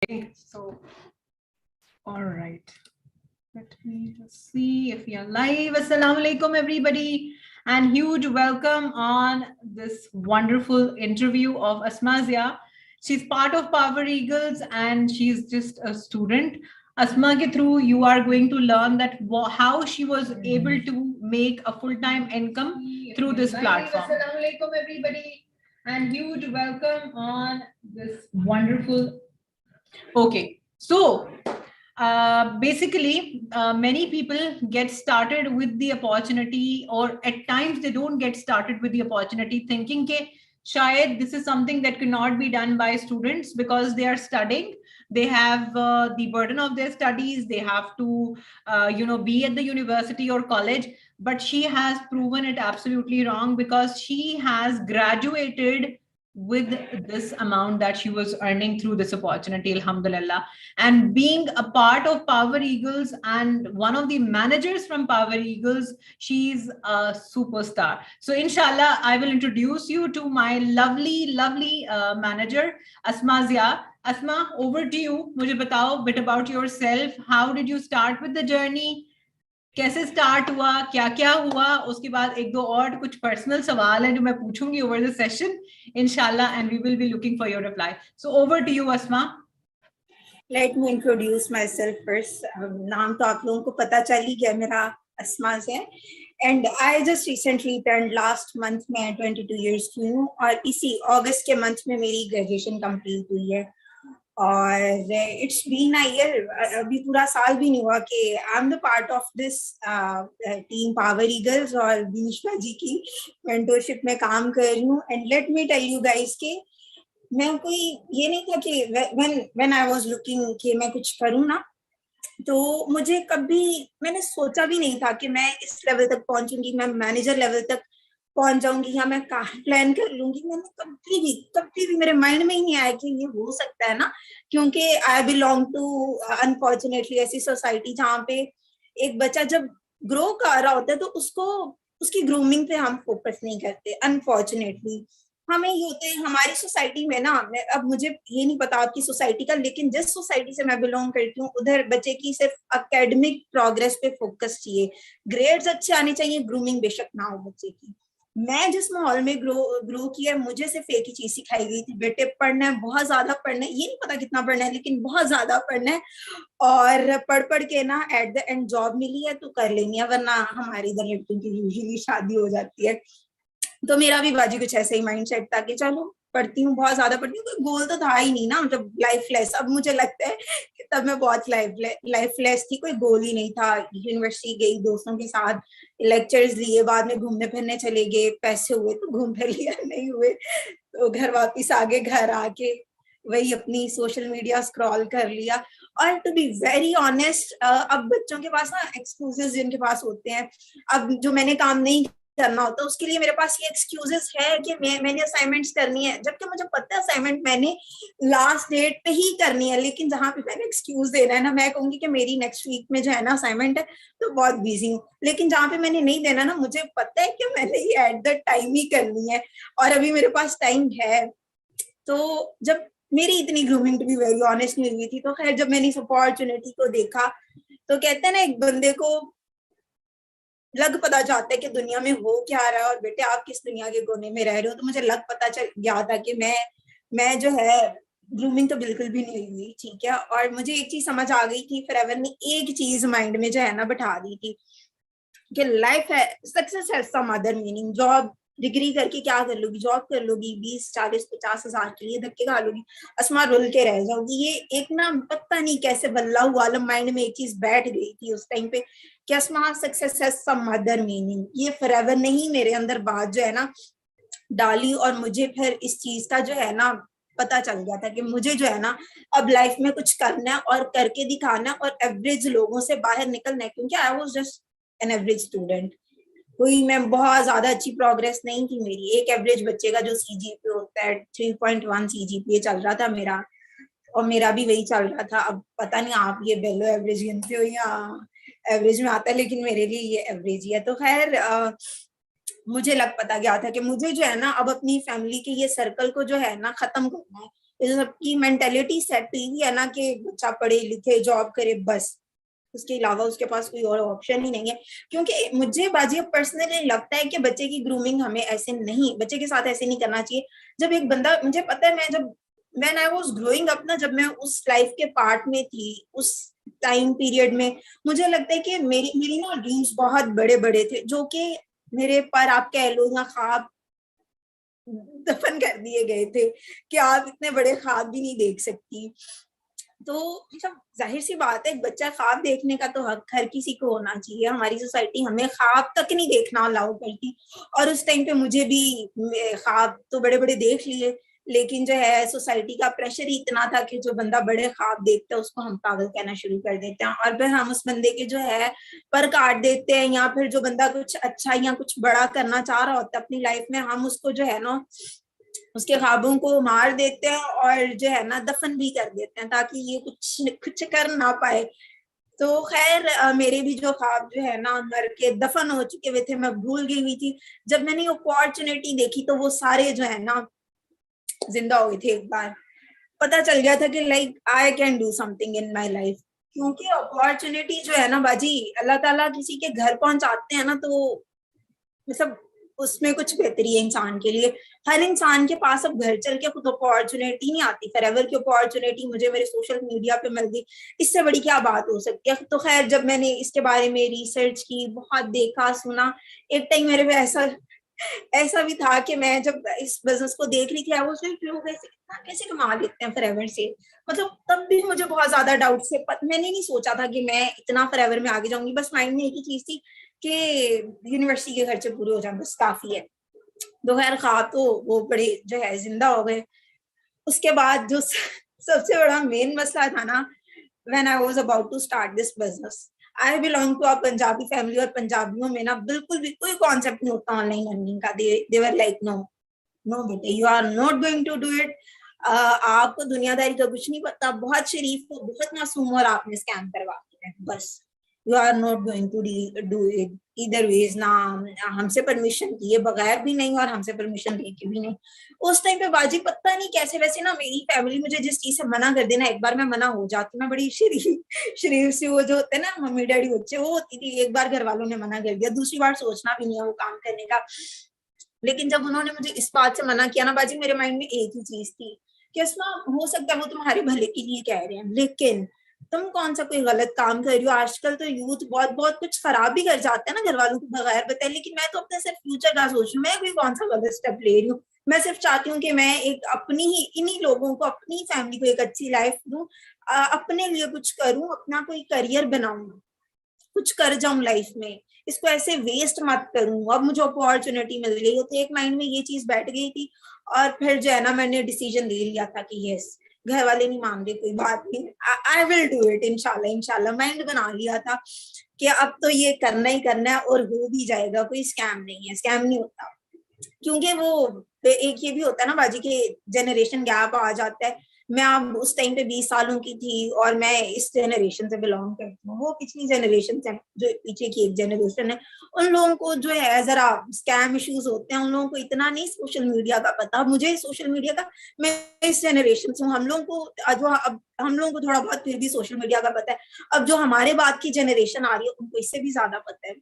So, all right. Let me just see if we are live. Assalamu alaikum, everybody, and huge welcome on this wonderful interview of Asma Zia. She's part of Power Eagles, and she's just a student. Asma ke through, you are going to learn that how she was able to make a full-time income through this platform. Assalamu alaikum, everybody, and huge welcome on this wonderful. Okay, so basically, many people get started with the opportunity, or at times they don't get started with the opportunity, thinking that shayad this is something that cannot be done by students because they are studying. They have the burden of their studies. They have to, be at the university or college. But she has proven it absolutely wrong because she has graduated with this amount that she was earning through this opportunity, alhamdulillah. And being a part of Power Eagles and one of the managers from Power Eagles, she's a superstar. So inshallah, I will introduce you to my lovely manager, Asma Zia. Asma, over to you. मुझे बताओ a bit about yourself. How did you start with the journey? कैसे start हुआ, क्या क्या हुआ, उसके बाद एक दो और कुछ पर्सनल सवाल हैं जो मैं पूछूंगी ओवर द सेशन इंशाल्लाह, and we will be looking for your reply. So over to you Asma. Let me introduce myself first. नाम तो आप लोगों को पता चल ही गया, मेरा अस्मा से. And I just recently turn last month में 22 ईयर्स की हूँ, और इसी अगस्त के मंथ में मेरी ग्रेजुएशन कंप्लीट हुई है. और इट्स बीन अ ईयर, अभी पूरा साल भी नहीं हुआ कि आई am the part of this team power eagles और बीनिशा जी की मेंटरशिप में काम कर रही हूँ. And let me tell you guys कि मैं कोई ये नहीं था कि व्हेन आई वाज लुकिंग कि मैं कुछ करूँ ना, तो मुझे कभी मैंने सोचा भी नहीं था कि मैं इस लेवल तक पहुंचूंगी, मैं मैनेजर लेवल तक पहुंच जाऊंगी या मैं प्लान कर लूंगी. मैंने कभी भी मेरे माइंड में ही नहीं आया कि ये हो सकता है ना, क्योंकि आई बिलोंग टू अनफॉर्चुनेटली ऐसी सोसाइटी जहाँ पे एक बच्चा जब ग्रो कर रहा होता है तो उसको उसकी ग्रूमिंग पे हम फोकस नहीं करते. अनफॉर्चुनेटली हमें ये होते हैं हमारी सोसाइटी में ना, अब मुझे ये नहीं पता आपकी सोसाइटी का, लेकिन जिस सोसाइटी से मैं बिलोंग करती हूँ उधर बच्चे की सिर्फ एकेडमिक प्रोग्रेस पे फोकस चाहिए, ग्रेड्स अच्छे आने चाहिए, ग्रूमिंग बेशक ना हो बच्चे की. मैं जिस माहौल में ग्रो किया, मुझे सिर्फ एक ही चीज सिखाई गई थी, बेटे पढ़ना है, बहुत ज्यादा पढ़ना है, ये नहीं पता कितना पढ़ना है लेकिन बहुत ज्यादा पढ़ना है, और पढ़ के ना एट द एंड जॉब मिली है तो कर लेनी है, वरना हमारे इधर लड़कियों की यूजुअली शादी हो जाती है. तो मेरा भी बाजी कुछ ऐसे ही माइंड सेट था कि चलो पढ़ती हूँ, बहुत ज्यादा पढ़ती हूँ, कोई गोल तो था ही नहीं ना, मतलब लाइफलेस. अब मुझे लगता है कि तब मैं बहुत लाइफलेस थी, कोई गोल ही नहीं था. यूनिवर्सिटी गई, दोस्तों के साथ लेक्चर्स लिए, बाद में घूमने फिरने चले गए, पैसे हुए तो घूम फिर लिया, नहीं हुए तो घर वापिस आ गए, घर आके वही अपनी सोशल मीडिया स्क्रॉल कर लिया. और टू बी वेरी ऑनेस्ट, अब बच्चों के पास ना एक्सक्यूजेस जिनके पास होते हैं, अब जो मैंने काम नहीं करना होता उसके लिए मेरे पास ये एक्सक्यूजेस है कि मैंने असाइनमेंट्स करनी है, जबकि मुझे पता है असाइनमेंट मैंने लास्ट डेट पे ही करनी है. लेकिन जहां पे मैंने एक्सक्यूज देना है ना, मैं कहूंगी कि मेरी नेक्स्ट वीक में जो है ना असाइनमेंट है तो बहुत बिजी हूँ, लेकिन जहां पे मैंने नहीं देना ना, मुझे पता है कि मैंने ये एट द टाइम ही करनी है और अभी मेरे पास टाइम है. तो जब मेरी इतनी grooming to be very honest नहीं हुई थी, तो खैर जब मैंने इस अपॉर्चुनिटी को देखा, तो कहते हैं ना एक बंदे को लग पता चाहता है कि दुनिया में हो क्या रहा है और बेटे आप किस दुनिया के कोने में रह रहे हो. तो मुझे लग पता चल गया था कि मैं जो है ग्रूमिंग तो बिल्कुल भी नहीं हुई, ठीक है. और मुझे एक चीज समझ आ गई थी, फॉरएवर ने एक चीज माइंड में जो है ना बैठा दी थी कि लाइफ है, success has some other meaning. Job degree करके क्या कर लोगी, जॉब कर लोगी 20-40-50 हजार के लिए धक्के खा लोगी, असमा रुल के रह जाओगी. ये एक ना पता नहीं कैसे बल्लाहु आलम माइंड में एक चीज बैठ गई थी उस टाइम पे कि Asma success has some other meaning. ये फॉरएवर नहीं मेरे अंदर बात जो है ना डाली, और मुझे फिर इस चीज का जो है ना पता चल गया था कि मुझे जो है ना अब लाइफ में कुछ करना है और करके दिखाना है और एवरेज लोगों से बाहर निकलना है, क्योंकि I was just an average student. कोई मैं बहुत ज्यादा अच्छी प्रोग्रेस नहीं थी मेरी. एक एवरेज बच्चे का जो सीजीपीए होता है 3.1 सीजीपीए चल रहा था मेरा, और मेरा भी वही चल रहा था. अब पता नहीं आप ये बेलो एवरेज गिनते हो या एवरेज में आता है, लेकिन मेरे लिए ये एवरेज ही है. तो खैर मुझे लग पता गया था कि मुझे जो है ना अब अपनी फैमिली के ये सर्कल को जो है ना खत्म करना है. सबकी मेंटेलिटी सेट हुई है ना कि बच्चा पढ़े लिखे जॉब करे बस, उसके अलावा उसके पास कोई और ऑप्शन ही नहीं है। क्योंकि मुझे बाजी पर्सनली लगता है कि बच्चे की ग्रूमिंग हमें ऐसे नहीं, बच्चे के साथ ऐसे नहीं करना चाहिए। जब एक बंदा, मुझे पता है, मैं जब when I was growing up ना, जब मैं उस लाइफ के पार्ट में थी, उस टाइम पीरियड में, मुझे लगता है कि मेरी मेरी ना ड्रीम्स बहुत बड़े बड़े थे, जो कि मेरे पर आप कह लो या ख्वाब दफन कर दिए गए थे कि आप इतने बड़े ख्वाब भी नहीं देख सकती। तो मतलब जाहिर सी बात है, एक बच्चा ख्वाब देखने का तो हक हर किसी को होना चाहिए। हमारी सोसाइटी हमें ख्वाब तक नहीं देखना अलाउ करती, और उस टाइम पे मुझे भी ख्वाब तो बड़े बड़े देख लिए, लेकिन जो है सोसाइटी का प्रेशर ही इतना था कि जो बंदा बड़े ख्वाब देखता है उसको हम पागल कहना शुरू कर देते हैं, और फिर हम उस बंदे के जो है पर काट देते हैं, या फिर जो बंदा कुछ अच्छा या कुछ बड़ा करना चाह रहा होता है अपनी लाइफ में, हम उसको जो है ना उसके ख्वाबों को मार देते हैं और जो है ना दफन भी कर देते हैं, ताकि ये कुछ कुछ कर ना पाए। तो खैर मेरे भी जो ख्वाब जो है ना मर के दफन हो चुके हुए थे, मैं भूल गई हुई थी। जब मैंने अपॉर्चुनिटी देखी तो वो सारे जो है ना जिंदा हो गए थे। एक बार पता चल गया था कि like I can do something in my life. क्योंकि अपॉर्चुनिटी जो है ना बाजी, अल्लाह ताला किसी के घर पहुंचाते हैं ना, तो मतलब उसमें कुछ बेहतरी है इंसान के लिए। हर इंसान के पास अब घर चल के खुद अपॉर्चुनिटी नहीं आती, फॉरएवर की अपॉर्चुनिटी मुझे मेरे सोशल मीडिया पे मिल गई, इससे बड़ी क्या बात हो सकती है। तो खैर जब मैंने इसके बारे में रिसर्च की, बहुत देखा सुना, एक टाइम मेरे पे ऐसा ऐसा भी था कि मैं जब इस बिजनेस को देख रही थी, वो सिर्फ लोग ऐसे इतना कैसे कमा लेते हैं फॉरएवर से। मतलब तब भी मुझे बहुत ज्यादा डाउट से, मैंने नहीं सोचा था कि मैं इतना फॉरएवर में आगे जाऊंगी। बस माइंड में एक ही चीज थी कि यूनिवर्सिटी के खर्चे पूरे हो जाए, बस काफी है। तो खैर ख्वाब तो वो बड़े जो है जिंदा हो गए। उसके बाद जो सबसे बड़ा मेन मसला था ना, when I was about to start this business, I belong to a Punjabi family, और पंजाबियों में ना बिल्कुल भी कोई कॉन्सेप्ट नहीं होता ऑनलाइन अर्निंग का। they were like no no बेटे, you are not going to do it। आपको दुनियादारी का कुछ नहीं पता, बहुत शरीफ हो, बहुत मासूम, और आपने स्कैम करवा दिया है बस। You are not going to do it इधर वेज ना, हमसे परमिशन दिए बगैर भी नहीं और हमसे परमिशन लेके भी नहीं। उस टाइम पे बाजी पता नहीं कैसे वैसे ना मेरी फैमिली मुझे जिस चीज से मना कर देना, एक बार मैं मना हो जाती, मैं बड़ी शरीफ सी वो जो होते हैं ना मम्मी डैडी बच्चे, वो होती थी। एक बार घर वालों ने मना कर दिया, दूसरी बार सोचना भी नहीं है वो काम करने का। लेकिन जब उन्होंने मुझे इस बात से मना किया ना बाजी, मेरे माइंड में एक ही चीज थी कि इसमें हो सकता है वो तुम्हारे भले के लिए कह रहे हैं, लेकिन तुम कौन सा कोई गलत काम कर रही हो। आजकल तो यूथ बहुत बहुत कुछ खराब भी कर जाता है ना घर वालों को बगैर बताए, लेकिन मैं तो अपने सिर्फ फ्यूचर का सोच रही हूँ, मैं कोई कौन सा गलत स्टेप ले रही हूँ। मैं सिर्फ चाहती हूँ कि मैं एक अपनी ही इन्हीं लोगों को, अपनी फैमिली को एक अच्छी लाइफ दूं, अपने लिए कुछ करूं, अपना कोई करियर बनाऊं, कुछ कर जाऊं लाइफ में, इसको ऐसे वेस्ट मत करूं। अब मुझे अपॉर्चुनिटी मिल गई, तो एक माइंड में ये चीज बैठ गई थी। और फिर जो है ना मैंने डिसीजन ले लिया था कि यस, घर वाले नहीं मान रहे कोई बात नहीं, आई विल डू इट इंशाल्लाह इंशाल्लाह। माइंड बना लिया था कि अब तो ये करना ही करना है, और हो भी जाएगा। कोई स्कैम नहीं है, स्कैम नहीं होता। क्योंकि वो एक ये भी होता है ना बाजी के जनरेशन गैप आ जाता है। मैं अब उस टाइम पे 20 सालों की थी और मैं इस जनरेशन से बिलोंग करती हूँ, वो पिछली जनरेशन से, जो पीछे की एक जनरेशन है, उन लोगों को जो है जरा स्कैम इश्यूज होते हैं, उन लोगों को इतना नहीं सोशल मीडिया का पता। मुझे सोशल मीडिया का, मैं इस जनरेशन से हूँ, हम लोगों को जो अब हम लोगों को थोड़ा बहुत फिर भी सोशल मीडिया का पता है। अब जो हमारे बाद की जनरेशन आ रही है उनको इससे भी ज्यादा पता है।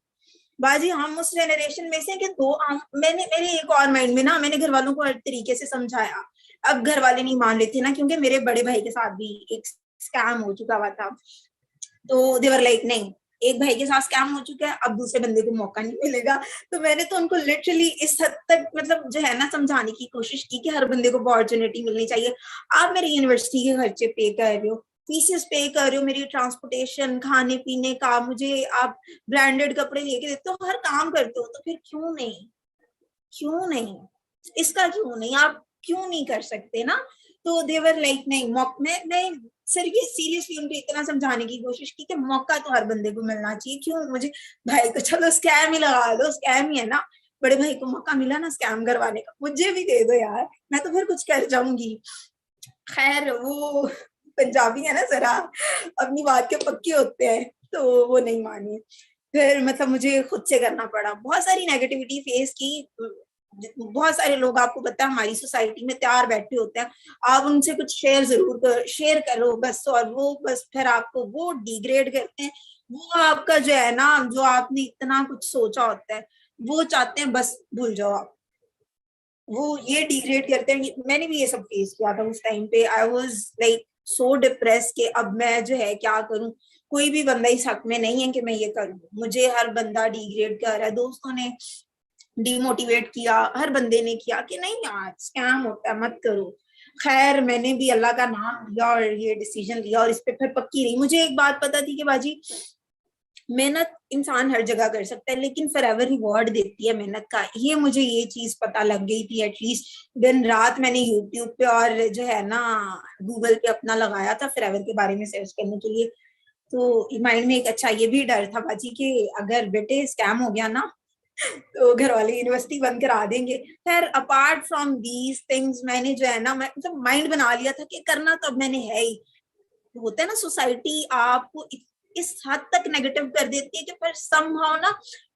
बाजी हम उस जनरेशन में से कि मैंने मेरे एक और माइंड में ना, मैंने घर वालों को हर तरीके से समझाया। अब घर वाले नहीं मान रहे थे ना, क्योंकि मेरे बड़े भाई के साथ भी एक स्कैम हो चुका हुआ था। तो देवर लाइक नहीं, एक भाई के साथ स्कैम हो चुका है, अब दूसरे बंदे को मौका नहीं मिलेगा। तो मैंने तो उनको लिटरली इस हद तक मतलब जो है ना समझाने की कोशिश की कि हर बंदे को अपॉर्चुनिटी मिलनी चाहिए। आप मेरी यूनिवर्सिटी के खर्चे पे कर रहे हो, फीसेस पे कर रहे हो, मेरी ट्रांसपोर्टेशन, खाने पीने का, मुझे आप ब्रांडेड कपड़े लेके देते हो, हर काम करते हो, तो फिर क्यों नहीं, क्यों नहीं, इसका क्यों नहीं, आप क्यों नहीं कर सकते ना। तो देवर लाइक नहीं, मैं सीरियसली उनको इतना समझाने की कोशिश की कि मौका तो हर बंदे को मिलना चाहिए। क्यों मुझे भाई को चलो स्कैम ही लगा दो, स्कैम ही है ना, बड़े भाई को मौका मिला ना स्कैम करवाने का, मुझे भी दे दो यार, मैं तो फिर कुछ कर जाऊंगी। खैर वो पंजाबी है ना जरा, अपनी बात के पक्के होते हैं, तो वो नहीं मानी। फिर मतलब मुझे खुद से करना पड़ा, बहुत सारी नेगेटिविटी फेस की। बहुत सारे लोग आपको पता है हमारी सोसाइटी में तैयार बैठे होते हैं, आप उनसे कुछ शेयर करो बस, और वो बस फिर आपको वो डिग्रेड करते हैं। वो आपका जो है ना, जो आपने इतना कुछ सोचा होता है, वो चाहते हैं बस भूल जाओ आप, वो ये डिग्रेड करते हैं। मैंने भी ये सब फेस किया था उस टाइम पे। I was like so depress कि अब मैं जो है क्या करूं। कोई भी बंदा इस हक में नहीं है कि मैं ये करूं, मुझे हर बंदा डिग्रेड कर रहा है, दोस्तों ने डिमोटिवेट किया, हर बंदे ने किया कि नहीं यार स्कैम होता है मत करो। खैर मैंने भी अल्लाह का नाम लिया और ये डिसीजन लिया और इस पे फिर पक्की रही। मुझे एक बात पता थी कि बाजी मेहनत इंसान हर जगह कर सकता है, लेकिन फॉरएवर रिवॉर्ड देती है मेहनत का। ये मुझे ये चीज पता लग गई थी। एटलीस्ट दिन रात मैंने यूट्यूब पे और जो है ना गूगल पे अपना लगाया था फॉरएवर के बारे में सर्च करने के लिए। तो माइंड में एक अच्छा ये भी डर था बाजी कि अगर बेटे स्कैम हो गया ना तो घर वाले यूनिवर्सिटी बंद करा देंगे। खैर अपार्ट फ्रॉम दीज थिंग्स मैंने जो है ना, मैं मतलब माइंड बना लिया था कि करना तो अब मैंने है ही। होता है ना सोसाइटी आपको इस हद तक नेगेटिव कर देती है कि फिर समहाउ ना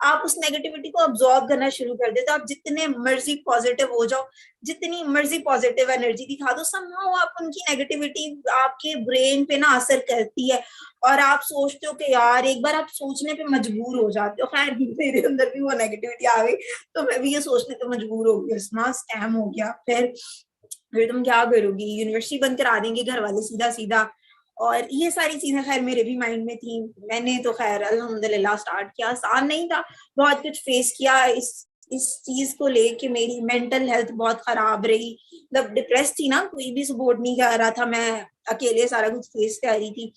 आप उस नेगेटिविटी को अब्सॉर्ब करना शुरू कर देते हो। आप जितने मर्जी पॉजिटिव हो जाओ, जितनी मर्जी पॉजिटिव एनर्जी दिखा दो, समहाउ आप उनकी नेगेटिविटी आपके ब्रेन पे ना असर करती है और आप सोचते हो कि यार एक बार आप सोचने पे मजबूर हो जाते हो। खैर मेरे अंदर भी वो नेगेटिविटी आ गई तो मैं भी ये सोचने पे मजबूर हो गई, स्कैम हो गया। फिर तुम क्या करोगी, यूनिवर्सिटी बंद करा देंगे घर वाले सीधा सीधा। और ये सारी चीजें खैर मेरे भी माइंड में थी। मैंने तो खैर अल्हम्दुलिल्लाह स्टार्ट किया, आसान नहीं था, बहुत कुछ फेस किया। इस चीज को लेके मेरी मेंटल हेल्थ बहुत खराब रही, मतलब डिप्रेस थी ना, कोई भी सपोर्ट नहीं कर रहा था, मैं अकेले सारा कुछ फेस कर रही थी।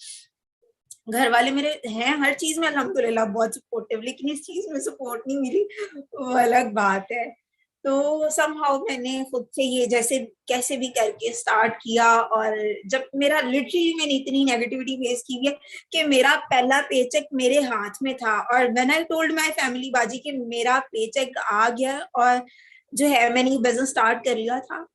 घर वाले मेरे हैं हर चीज में अल्हम्दुलिल्लाह बहुत सपोर्टिव, लेकिन इस चीज में सपोर्ट नहीं मिली, वो अलग बात है। तो समहाउ मैंने खुद से ये जैसे कैसे भी करके स्टार्ट किया। और जब मेरा लिटरली मैंने इतनी नेगेटिविटी फेस की है कि मेरा पहला पेचेक मेरे हाथ में था और when I told my family बाजी कि मेरा पेचेक आ गया और जो है मैंने ये बिजनेस स्टार्ट कर लिया था,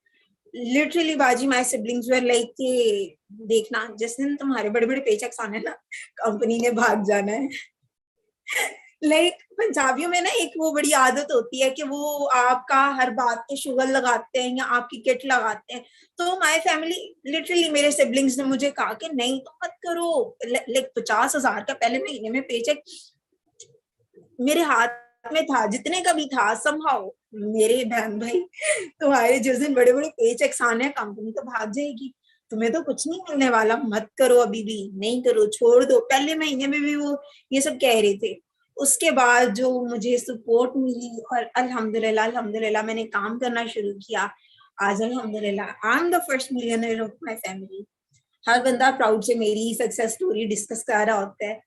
लिटरली बाजी माय सिबलिंग्स वर लाइक कि देखना जिस दिन तुम्हारे बड़े बड़े पेचेक्स आने ना कंपनी ने भाग जाना है। लाइक पंजाबियों में ना एक वो बड़ी आदत होती है कि वो आपका हर बात पे शुगर लगाते हैं या आपकी किट लगाते हैं। तो माय फैमिली लिटरली मेरे सिबलिंग्स ने मुझे कहा कि नहीं तो मत करो। लाइक 50,000 का पहले महीने में पेचेक मेरे हाथ में था, जितने का भी था। समहाउ मेरे बहन भाई तुम्हारे जिस दिन बड़े बड़े पेचेक्स आने कंपनी तो भाग जाएगी, तुम्हें तो कुछ नहीं मिलने वाला, मत करो, अभी भी नहीं करो, छोड़ दो। पहले महीने में भी वो ये सब कह रहे थे। उसके बाद जो मुझे सपोर्ट मिली और अल्हम्दुलिल्लाह अल्हम्दुलिल्लाह मैंने काम करना शुरू किया। आज अल्हम्दुलिल्लाह I am the first millionaire of my family. हर बंदा प्राउड से मेरी सक्सेस स्टोरी डिस्कस कर रहा होता है।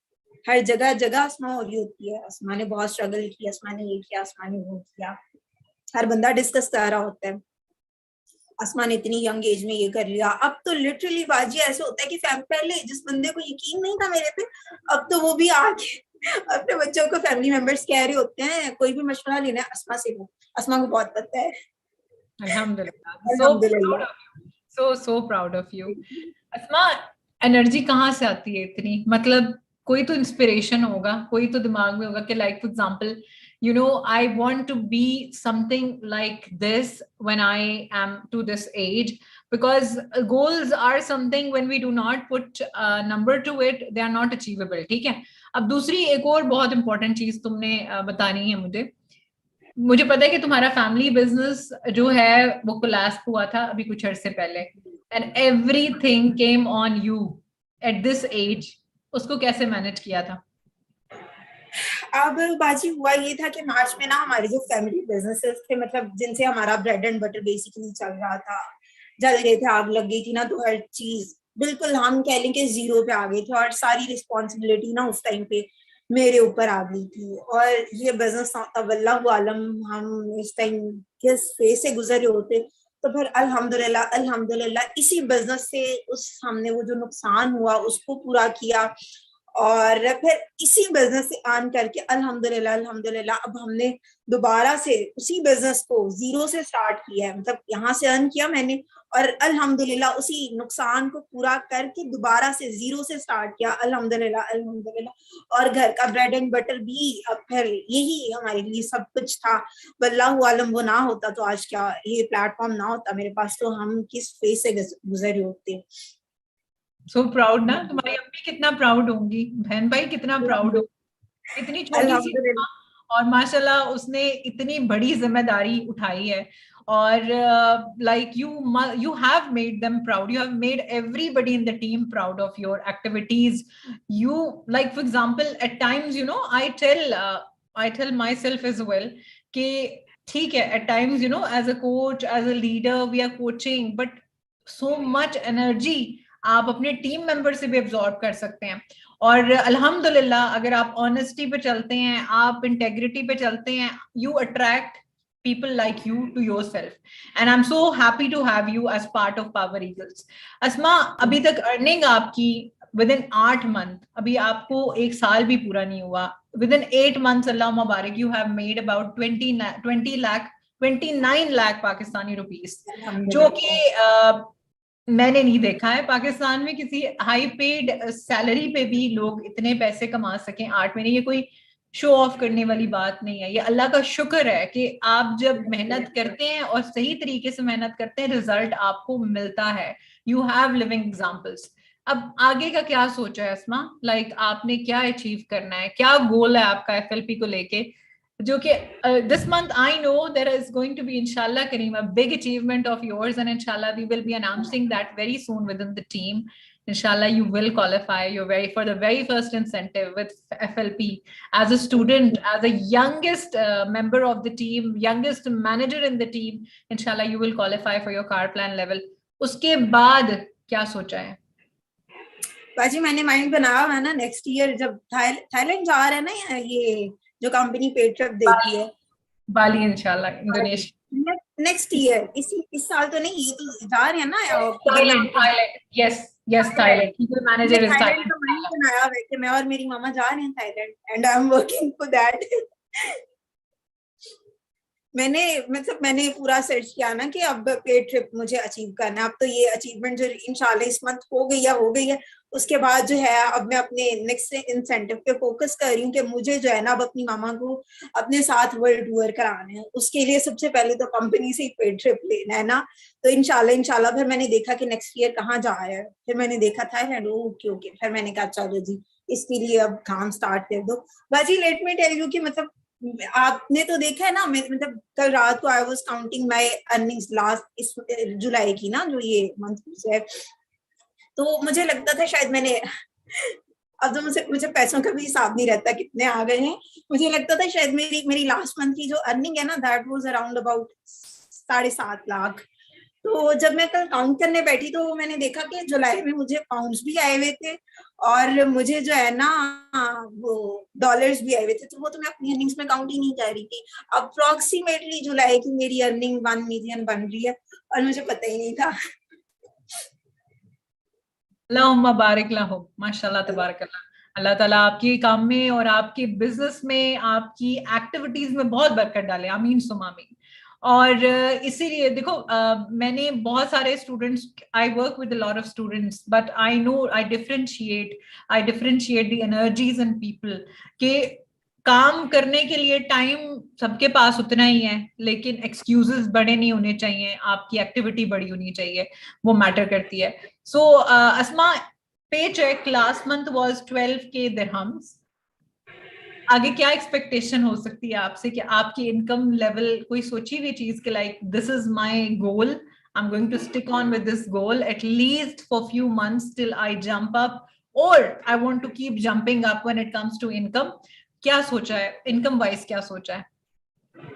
हर जगह जगह आसमां हो रही होती है, आसमां ने बहुत स्ट्रगल किया, आसमां ने ये किया, आसमां ने वो किया, हर बंदा डिस्कस कर रहा होता है। आसमान इतनी यंग एज में ये कर लिया। अब तो लिटरली बाजी ऐसे होता है कि पहले जिस बंदे को यकीन नहीं था मेरे पे, अब तो वो भी आके अपने बच्चों को फैमिली मेंबर्स कह रहे होते हैं कोई भी मशवरा लेना है अस्मा से लो, अस्मा को बहुत पता है। अल्हम्दुलिल्लाह, अल्हम्दुलिल्लाह। So proud of you. Asma, energy कहाँ से आती है इतनी? मतलब कोई तो इंस्पिरेशन होगा, कोई तो दिमाग में होगा कि like for example I want to be something like this when I am to this age, because goals are something when we do not put number to it, they are not achievable. ठीक है। अब दूसरी एक और बहुत important चीज तुमने बतानी है मुझे पता है कि तुम्हारा फैमिली बिजनेस जो है वो कोलैप्स हुआ था अभी कुछ अरसे पहले, and everything came on you at this age. उसको कैसे मैनेज किया था? अब बाजी हुआ ये था कि मार्च में ना हमारे जो फैमिली बिजनेसेस थे, मतलब जिनसे हमारा ब्रेड एंड बटर बेसिकली चल रहा था, जल गए थे, आग लग गई थी ना, तो हर चीज बिल्कुल हम कह लें कि जीरो पे आ गए थे और सारी रिस्पॉन्सिबिलिटी ना उस टाइम पे मेरे ऊपर आ गई थी। और ये बिजनेस अल्लाह आलम हम इस टाइम किस फेज से गुजरे होते। तो फिर अल्हम्दुलिल्लाह अल्हम्दुलिल्लाह इसी बिजनेस से उस हमने वो जो नुकसान हुआ उसको पूरा किया और फिर इसी बिजनेस से अर्न करके अल्हम्दुलिल्लाह अल्हम्दुलिल्लाह अब हमने दोबारा से उसी बिजनेस को जीरो से स्टार्ट किया है, मतलब यहाँ से अर्न किया मैंने और अल्हम्दुलिल्लाह उसी नुकसान को पूरा करके दोबारा से जीरो से स्टार्ट किया, अल्हम्दुलिल्लाह अल्हम्दुलिल्लाह। और घर का ब्रेड एंड बटर भी अब फिर यही हमारे लिए सब कुछ था। वल्लाहु आलम वो ना होता तो आज क्या ये प्लेटफॉर्म ना होता मेरे पास तो हम किस फेस से गुजरे होते। सो प्राउड ना, तुम्हारी अम्मी कितना प्राउड होंगी, बहन भाई कितना प्राउड होंगे, इतनी छोटी सी और माशाल्लाह उसने इतनी बड़ी जिम्मेदारी उठाई है। और like you have made them proud, you have made everybody in the team proud of your activities. You, like for example, at times I tell myself as well कि ठीक है, at times as a coach, as a leader, we are coaching, but so much energy आप अपने team member से भी absorb कर सकते हैं। और अल्हम्दुलिल्लाह अगर आप ऑनेस्टी पे चलते हैं, आप इंटेग्रिटी पे चलते हैं, you attract people like you to yourself, and I'm so happy to have you as part of Power Eagles. अस्मा, अभी तक अर्निंग आपकी within 8 month, अभी आपको 1 साल भी पूरा नहीं हुआ, within 8 months Allah Mubarak, you have made about 29 lakh Pakistani rupees, जो कि मैंने नहीं देखा है पाकिस्तान में किसी हाई पेड सैलरी पे भी लोग इतने पैसे कमा सकें 8 महीने। ये कोई शो ऑफ करने वाली बात नहीं है, ये अल्लाह का शुक्र है कि आप जब मेहनत करते हैं और सही तरीके से मेहनत करते हैं, रिजल्ट आपको मिलता है। You have living examples. अब आगे का क्या सोचा है अस्मा, लाइक आपने क्या अचीव करना है, क्या गोल है आपका एफएलपी को लेके, जो कि this month I know there is going to be inshallah Kareem a big achievement of yours, and inshallah we will be announcing that very soon within the team. Inshallah you will qualify your for the very first incentive with FLP as a student, as a youngest member of the team, youngest manager in the team. Inshallah you will qualify for your car plan level. उसके बाद क्या सोचा है? बाजी मैंने mind बनाया है ना, नेक्स्ट ईयर जब थाईलैंड जा रहे हैं ना, ये जो कंपनी पेड ट्रिप देती है बाली, इंशाल्लाह इंडोनेशिया नेक्स्ट ईयर, इस साल तो नहीं, ये तो जा रहे हैं ना Thailand. Yes Thailand, people manager is Thailand का माइंड बनाया है कि मैं और मेरी मामा जा रहे हैं Thailand, and I am working for that. मैंने पूरा सर्च किया ना कि अब पेड ट्रिप मुझे अचीव करना है। अब तो ये अचीवमेंट जो इंशाल्लाह इस मंथ हो गई है, उसके बाद जो है अब मैं अपने नेक्स्ट इंसेंटिव पे फोकस कर रही हूँ कि मुझे जो है ना अब अपनी मामा को अपने साथ वर्ल्ड टूर कराना है। उसके लिए सबसे पहले तो कंपनी से ही पेड ट्रिप लेना है ना, तो इंशाल्लाह फिर मैंने देखा कि नेक्स्ट ईयर कहाँ जा रहा है, फिर मैंने देखा थाईलैंड, ओके, फिर मैंने कहा चलो जी इसके लिए अब काम स्टार्ट कर दो। बाजी लेट मी टेल यू कि मतलब आपने तो देखा है ना, मतलब कल रात को I was counting my earnings last इस जुलाई की ना, जो ये मंथ है, तो मुझे लगता था शायद मैंने अब तो मुझे पैसों का भी हिसाब नहीं रहता कितने आ गए हैं। मुझे लगता था शायद मेरी लास्ट मंथ की जो अर्निंग है ना, that was around about 7.5 lakh. तो जब मैं कल काउंट करने बैठी तो मैंने देखा कि जुलाई में मुझे पाउंड्स भी आए हुए थे और मुझे जो है ना वो डॉलर्स भी आए हुए थे, तो वो तो मैं अपनी अर्निंग्स में काउंट ही नहीं कर रही थी। अप्रोक्सीमेटली जुलाई की मेरी अर्निंग 1 मिलियन बन रही है और मुझे पता ही नहीं था। अल्लाहुम्मा बारिक लहुम, माशाल्लाह तबारकल्लाह। अल्लाह ताला आपके काम में और आपके बिजनेस में, आपकी एक्टिविटीज में बहुत बरकत डाले, आमीन सुम आमीन। और इसीलिए देखो मैंने बहुत सारे students, I work with a lot of students, but I know I differentiate the energies and people के काम करने के लिए टाइम सबके पास उतना ही है, लेकिन एक्सक्यूजेस बड़े नहीं होने चाहिए, आपकी एक्टिविटी बड़ी होनी चाहिए, वो मैटर करती है। So Asma, pay check last month was 12K dirhams. आगे क्या एक्सपेक्टेशन हो सकती है आपसे कि आपकी इनकम लेवल कोई सोची हुई चीज के like this is my goal, I am going to stick on with this goal at least for few months till I jump up, और I want to keep jumping up when it comes to income? क्या सोचा है income wise, क्या सोचा है?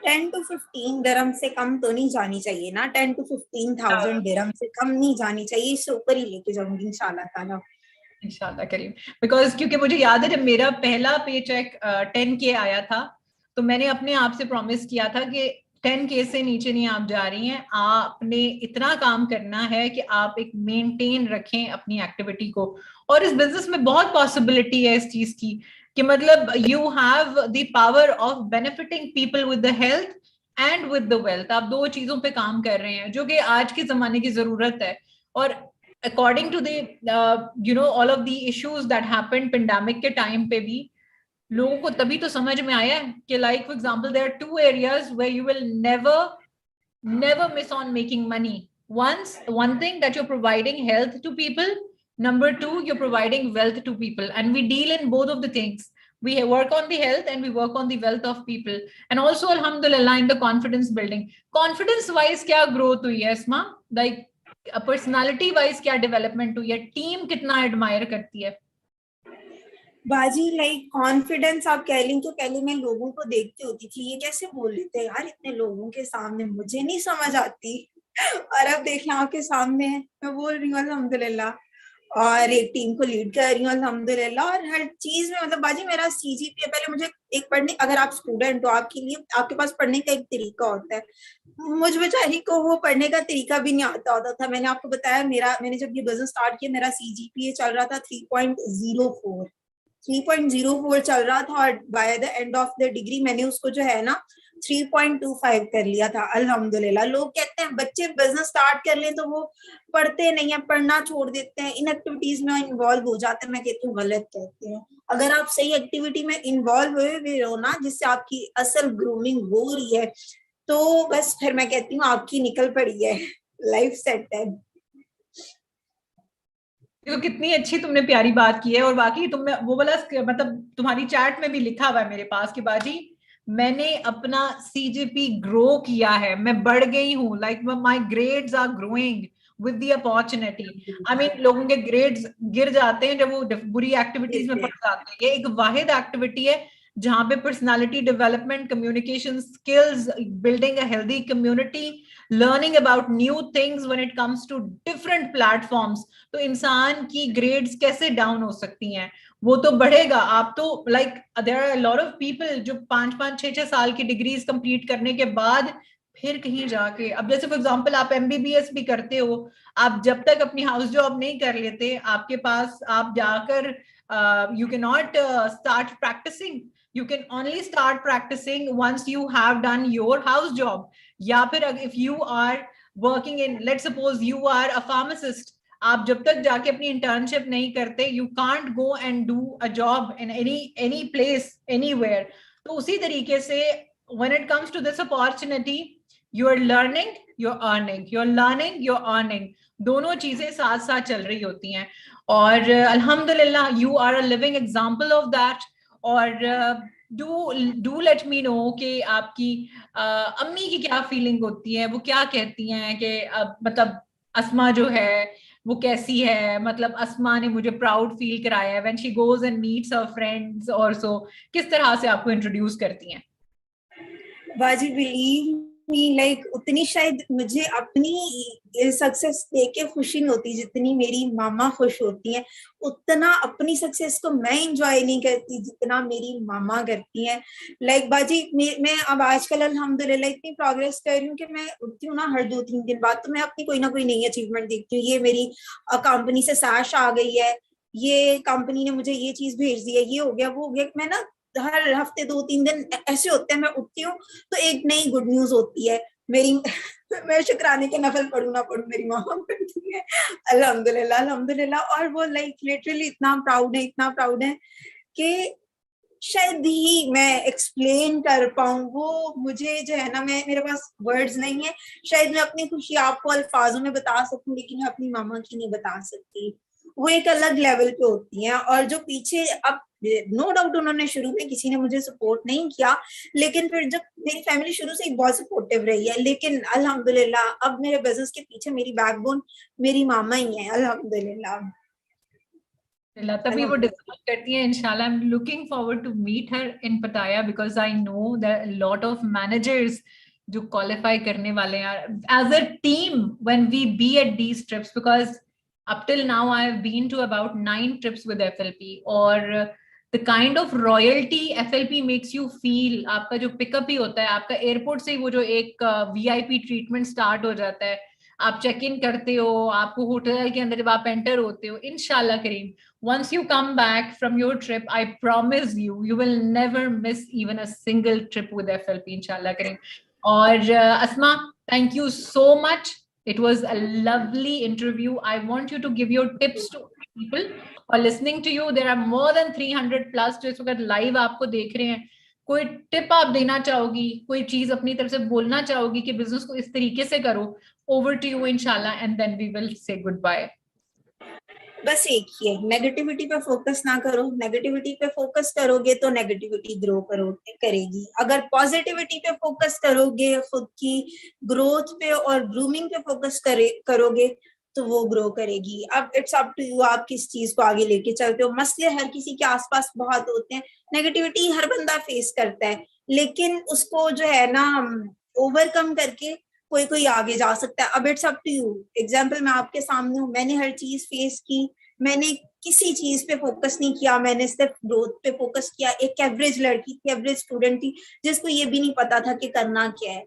10 to 15 दिरहम से कम तो नहीं जानी चाहिए ना, 10 to 15,000 दिरहम से कम नहीं जानी चाहिए, इससे ऊपर ही लेके जाऊंगी इंशाल्लाह ताला, इंशाल्लाह करीम। बिकॉज क्योंकि मुझे याद है जब मेरा पहला पे चेक 10K आया था, तो मैंने अपने आप से प्रॉमिस किया था कि 10K से नीचे नहीं आप जा रही हैं, आपने इतना काम करना है कि आप एक मेंटेन रखें अपनी एक्टिविटी को। और इस बिजनेस में बहुत पॉसिबिलिटी है इस चीज की कि मतलब you have the power of benefiting people with the health and with the wealth. आप दो चीजों पे काम कर रहे हैं जो कि आज के जमाने की जरूरत है। और according to the all of the issues that happened pandemic के टाइम पे भी लोगों को तभी तो समझ में आया है कि like for example there are two areas where you will never miss on making money. One thing that you're providing health to people. Number two, you're providing wealth to people. And we deal in both of the things. We work on the health and we work on the wealth of people. And also, alhamdulillah, in the confidence building. Confidence wise, kya growth hui hai, Asma? Like, personality wise, kya development hui hai? Team kitna admire karti hai? बाजी like confidence आप कह लें तो पहले मैं लोगों को देखती होती थी, ये कैसे बोल लेते हैं यार इतने लोगों के सामने, मुझे नहीं समझ आती। और अब देखना आपके सामने है, मैं बोल रही हूँ अल्हम्दुलिल्लाह, और एक टीम को लीड कर रही हूँ अल्हम्दुलिल्लाह। और हर चीज में मतलब बाजी मेरा सीजीपीए, पहले मुझे एक पढ़ने, अगर आप स्टूडेंट हो आपके लिए आपके पास पढ़ने का एक तरीका होता है, मुझ बेचारी को वो पढ़ने का तरीका भी नहीं आता होता था। मैंने आपको बताया मैंने जब ये बिजनेस स्टार्ट किया मेरा सीजीपीए चल रहा था 3.04 3.04 चल रहा था, और by the end of the degree मैंने उसको जो है ना 3.25 कर लिया था अल्हम्दुलिल्लाह। लोग कहते हैं बच्चे बिजनेस स्टार्ट कर लें तो वो पढ़ते नहीं है, पढ़ना छोड़ देते हैं, इन एक्टिविटीज में इन्वॉल्व हो जाते हैं। मैं कहती हूँ गलत कहते हैं। अगर आप सही एक्टिविटी में इन्वॉल्व हुए हो ना, जिससे आपकी असल ग्रूमिंग हो रही है, तो बस फिर मैं कहती हूँ आपकी निकल पड़ी है, लाइफ सेट है। देखो कितनी अच्छी तुमने प्यारी बात की है। और बाकी तुमने वो वाला मतलब तुम्हारी चैट में भी लिखा हुआ है मेरे पास कि बाजी मैंने अपना सीजीपी ग्रो किया है, मैं बढ़ गई हूँ, like my grades are growing with the opportunity. I mean लोगों के ग्रेड्स गिर जाते हैं जब वो बुरी एक्टिविटीज में पड़ जाते हैं। ये एक वाहिद एक्टिविटी है जहां पे personality development, communication skills, building a healthy community, learning about new things when it comes to different platforms. तो इंसान की ग्रेड्स कैसे डाउन हो सकती हैं? वो तो बढ़ेगा। आप तो like there are lot of people जो 5-5 6-6 साल की डिग्रीज कंप्लीट करने के बाद फिर कहीं जाके, अब जैसे फॉर एग्जांपल आप एमबीबीएस भी करते हो, आप जब तक अपनी हाउस जॉब नहीं कर लेते आपके पास आप जाकर you can not start practicing. You can only start practicing once you have done your house job. या फिर if you are working in, let's suppose you are a pharmacist, आप जब तक जाके अपनी इंटर्नशिप नहीं करते you can't go and do a job in any place anywhere. तो उसी तरीके से when it comes to this opportunity, you are learning, you are earning, you are learning, you are earning, दोनों चीजें साथ साथ चल रही होती हैं। और अल्हम्दुलिल्लाह you are a living example of that. और डू लेट मी नो कि आपकी अम्मी की क्या फीलिंग होती है, वो क्या कहती हैं कि मतलब अस्मा जो है वो कैसी है? मतलब अस्मा ने मुझे प्राउड फील कराया है when she goes and meets her friends और सो, किस तरह से आपको इंट्रोड्यूस करती हैं? बाजी बिलीव मी, लाइक उतनी शायद मुझे अपनी सक्सेस देख के खुशी नहीं होती जितनी मेरी मामा खुश होती हैं। उतना अपनी सक्सेस को मैं इंजॉय नहीं करती जितना मेरी मामा करती हैं। लाइक बाजी मैं अब आजकल अल्हम्दुलिल्लाह इतनी प्रोग्रेस कर रही हूँ कि मैं उठती हूँ ना हर 2-3 दिन बाद तो मैं अपनी कोई ना कोई नई अचीवमेंट देखती हूँ। ये मेरी कंपनी से सैश आ गई है, ये कंपनी ने मुझे ये चीज भेज दी है, ये हो गया वो हो गया। मैं ना हर हफ्ते 2-3 दिन ऐसे होते हैं, मैं उठती हूँ तो एक नई गुड न्यूज होती है मेरी। मैं शुक्राने के नफल पढ़ू ना पढ़ू, मेरी मामा पढ़ती है अल्हम्दुलिल्लाह अल्हम्दुलिल्लाह। और वो लाइक लिटरली इतना प्राउड है कि शायद ही मैं एक्सप्लेन कर पाऊँ। वो मुझे जो है ना, मेरे पास वर्ड्स नहीं है, शायद मैं अपनी खुशी आपको अल्फाजों में बता सकूं लेकिन मैं अपनी मामा की नहीं बता सकती। वो एक अलग लेवल पे होती हैं। और जो पीछे, अब नो डाउट उन्होंने शुरू में किसी ने मुझे सपोर्ट नहीं किया, लेकिन फिर जब मेरी फैमिली शुरू से ही बहुत सपोर्टिव रही है, लेकिन अल्हम्दुलिल्लाह अब मेरे बिजनेस के पीछे मेरी बैकबोन मेरी मामा ही है अल्हम्दुलिल्लाह। तभी वो डिजर्व करती है इंशाल्लाह। I am looking forward to meet her in Pattaya because I know that lot of managers जो क्वालिफाई करने वाले हैं as a team when we be at these trips. Because up till now I have been to about 9 trips with FLP, और the kind of royalty FLP makes you feel, आपका जो pickup ही होता है, आपका airport से ही वो जो एक VIP ट्रीटमेंट स्टार्ट हो जाता है, आप चेक इन करते हो, आपको होटल के अंदर जब आप एंटर होते हो, इंशाल्लाह करीम once you come back from your trip, I promise you will never miss even a single trip with FLP, inshallah kareem. और Asma, thank you so much. It was a lovely interview. I want you to give your tips to people or listening to you. There are more than 300 plus जो इस वक्त live आपको देख रहे हैं. कोई tip आप देना चाहोगी, कोई चीज अपनी तरफ से बोलना चाहोगी कि बिजनेस को इस तरीके से करो? Over to you, inshallah, and then we will say goodbye. बस एक ही है, नेगेटिविटी पे फोकस ना करो. नेगेटिविटी पे फोकस करोगे तो नेगेटिविटी ग्रो करेगी. अगर पॉजिटिविटी पे फोकस करोगे, खुद की ग्रोथ पे और ग्रूमिंग पे फोकस करोगे तो वो ग्रो करेगी. अब इट्स अप टू यू, आप किस चीज को आगे लेके चलते हो. मसले हर किसी के आसपास बहुत होते हैं, नेगेटिविटी हर बंदा फेस करता है, लेकिन उसको जो है ना ओवरकम करके कोई आगे जा सकता है. अब it's up to you. Example मैं आपके सामने हूँ, मैंने हर चीज फेस की, मैंने किसी चीज पे फोकस नहीं किया, मैंने सिर्फ ग्रोथ पे फोकस किया. एक एवरेज लड़की थी, एवरेज स्टूडेंट थी, जिसको ये भी नहीं पता था कि करना क्या है.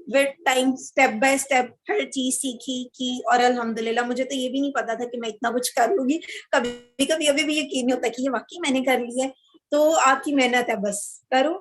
With time step by step हर चीज सीखी की, और अल्हम्दुलिल्लाह मुझे तो ये भी नहीं पता था कि मैं इतना कुछ कर लूंगी. कभी कभी अभी भी यकीन नहीं होता कि ये वाकई मैंने कर लिया है. तो आपकी मेहनत है, बस करो,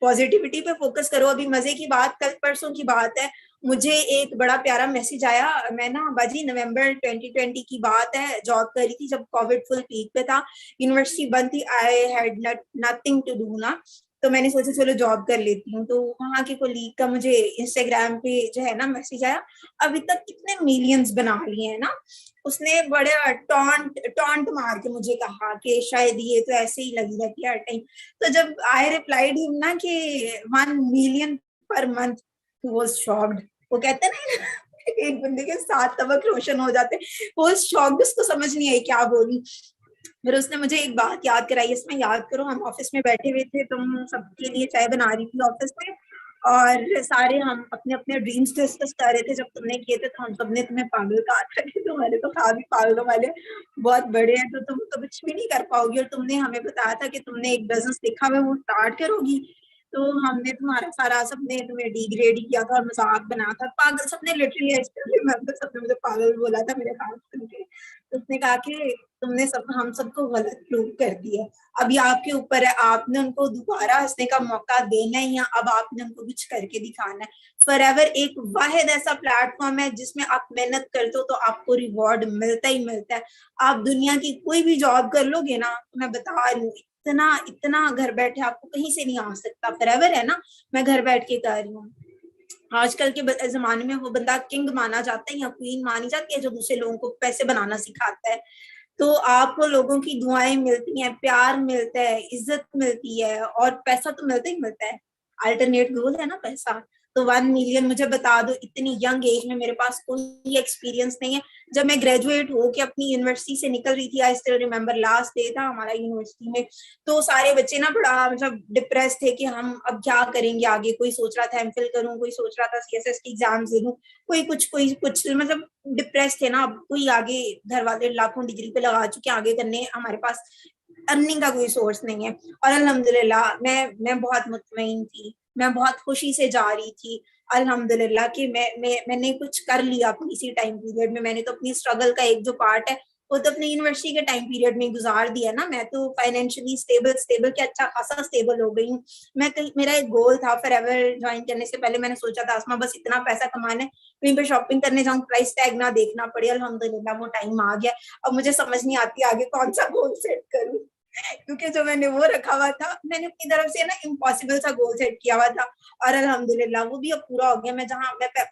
पॉजिटिविटी पे फोकस करो. अभी मजे की बात, कल परसों की बात है, मुझे एक बड़ा प्यारा मैसेज आया. मैं ना बाजी नवंबर 2020 की बात है, जॉब कर रही थी जब कोविड फुल पीक पे था, यूनिवर्सिटी बंद थी, I had nothing to do ना, तो मैंने सोचा चलो जॉब कर लेती हूँ. तो वहां के कोलीग का मुझे इंस्टाग्राम पे जो है ना मैसेज आया, अभी तक कितने मिलियंस बना लिए हैं ना. उसने बड़े टॉन्ट मार के मुझे कहा कि शायद ये तो ऐसे ही लगी रहती है हर टाइम. तो जब आई रिप्लाइड हिम ना कि 1 million per month, he was shocked. वो कहते हैं ना एक बंदे के 7 तबक रोशन हो जाते, वो शॉक्ड, उसको समझ नहीं आई क्या बोली. फिर उसने मुझे एक बात याद कराई. इसमें याद करो, हम ऑफिस में बैठे हुए थे, तुम सबके लिए चाय बना रही थी ऑफिस में, और सारे हम अपने अपने ड्रीम्स डिस्कस कर रहे थे. जब तुमने किए थे तो हम सबने तुम्हें पागल कहा था कि तुम्हारे तो खाली पागलों वाले बहुत बड़े हैं, तो तुम तो कुछ भी नहीं कर पाओगी. और तुमने हमें बताया था कि तुमने एक बिजनेस देखा हुआ, वो स्टार्ट करोगी. तो हमने तुम्हारा सारा, सबने तुम्हें डिग्रेड किया था और मजाक बनाया था, पागल. सबने लिटरली सबने मुझे पागल बोला था मेरे हाथ सुन के. तो उसने कहा कि तुमने हम सबको गलत प्रूव कर दिया. अभी आपके ऊपर है, आपने उनको दोबारा हंसने का मौका देना है या अब आपने उनको कुछ करके दिखाना है. फॉरएवर एक वाहिद ऐसा प्लेटफॉर्म है जिसमें आप मेहनत करते हो तो आपको रिवॉर्ड मिलता ही मिलता है. आप दुनिया की कोई भी जॉब कर लोगे ना, तो मैं बता रही हूँ, इतना घर बैठे आपको कहीं से नहीं आ सकता. फॉरएवर है ना, मैं घर बैठ के कर रही हूँ. आजकल के जमाने में वो बंदा किंग माना जाता है या क्वीन मानी जाती है जो दूसरे लोगों को पैसे बनाना सिखाता है. तो आपको लोगों की दुआएं मिलती हैं, प्यार मिलता है, इज्जत मिलती है, और पैसा तो मिलता ही मिलता है. अल्टरनेट गोल है ना पैसा. तो 1 मिलियन मुझे बता दो, इतनी यंग एज में मेरे पास कोई एक्सपीरियंस नहीं है. जब मैं ग्रेजुएट होके अपनी यूनिवर्सिटी से निकल रही थी, I still remember, last day था हमारा यूनिवर्सिटी में, तो सारे बच्चे ना बड़ा मतलब डिप्रेस थे कि हम अब क्या करेंगे आगे. कोई सोच रहा था एमफिल करूं, कोई सोच रहा था CSS की एग्जाम दे दूं, कोई कुछ मतलब डिप्रेस थे ना. अब कोई आगे, घर वाले लाखों डिग्री पे लगा चुके, आगे करने हमारे पास अर्निंग का कोई सोर्स नहीं है. और अल्हम्दुलिल्लाह मैं बहुत मुतमईन थी, मैं बहुत खुशी से जा रही थी अल्हम्दुलिल्लाह कि मैंने कुछ कर लिया अपनी इसी टाइम पीरियड में. मैंने तो अपनी स्ट्रगल का एक जो पार्ट है वो तो अपने यूनिवर्सिटी के टाइम पीरियड में गुजार दिया ना. मैं तो फाइनेंशियली स्टेबल के अच्छा खासा स्टेबल हो गई हूँ. मेरा एक गोल था, फॉरएवर ज्वाइन करने से पहले मैंने सोचा था आसमा बस इतना पैसा कमाना है, कहीं पे शॉपिंग करने जाऊँ प्राइस टैग ना देखना पड़े. अल्हम्दुलिल्लाह वो टाइम आ गया. अब मुझे समझ नहीं आती आगे कौन सा गोल सेट करूँ, क्योंकि जो मैंने वो रखा हुआ था, मैंने अपनी तरफ से ना इम्पॉसिबल सा गोल सेट किया हुआ था, और अल्हम्दुलिल्लाह वो भी अब पूरा हो गया. मैं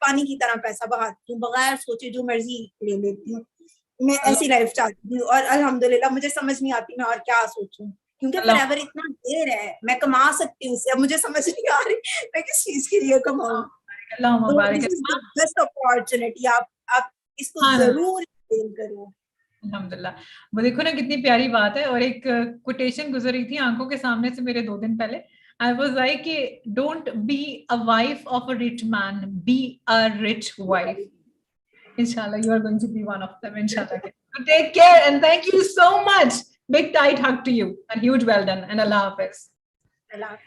पानी की तरह पैसा बहाती हूँ, बगैर सोचे जो मर्जी ले लेती हूँ. मैं ऐसी लाइफ चाहती हूँ, और अल्हम्दुलिल्लाह मुझे समझ नहीं आती मैं और क्या सोचूं, क्योंकि फॉरएवर इतना देर है. मैं कमा सकती हूँ उससे, अब मुझे समझ नहीं आ रही मैं किस चीज के लिए कमाऊं. तो this is the best opportunity. आप इसको जरूर करो. अल्हम्दुलिल्लाह. वो देखो ना कितनी प्यारी बात है. और एक कोटेशन गुजरी थी आंखों के सामने से मेरे 2 दिन पहले. I was like, don't be a wife of a rich man, be a rich wife. Inshallah, you are going to be one of them. Inshallah. So take care and thank you so much. Big tight hug to you and huge well done, and Allah Hafiz. Allah Hafiz.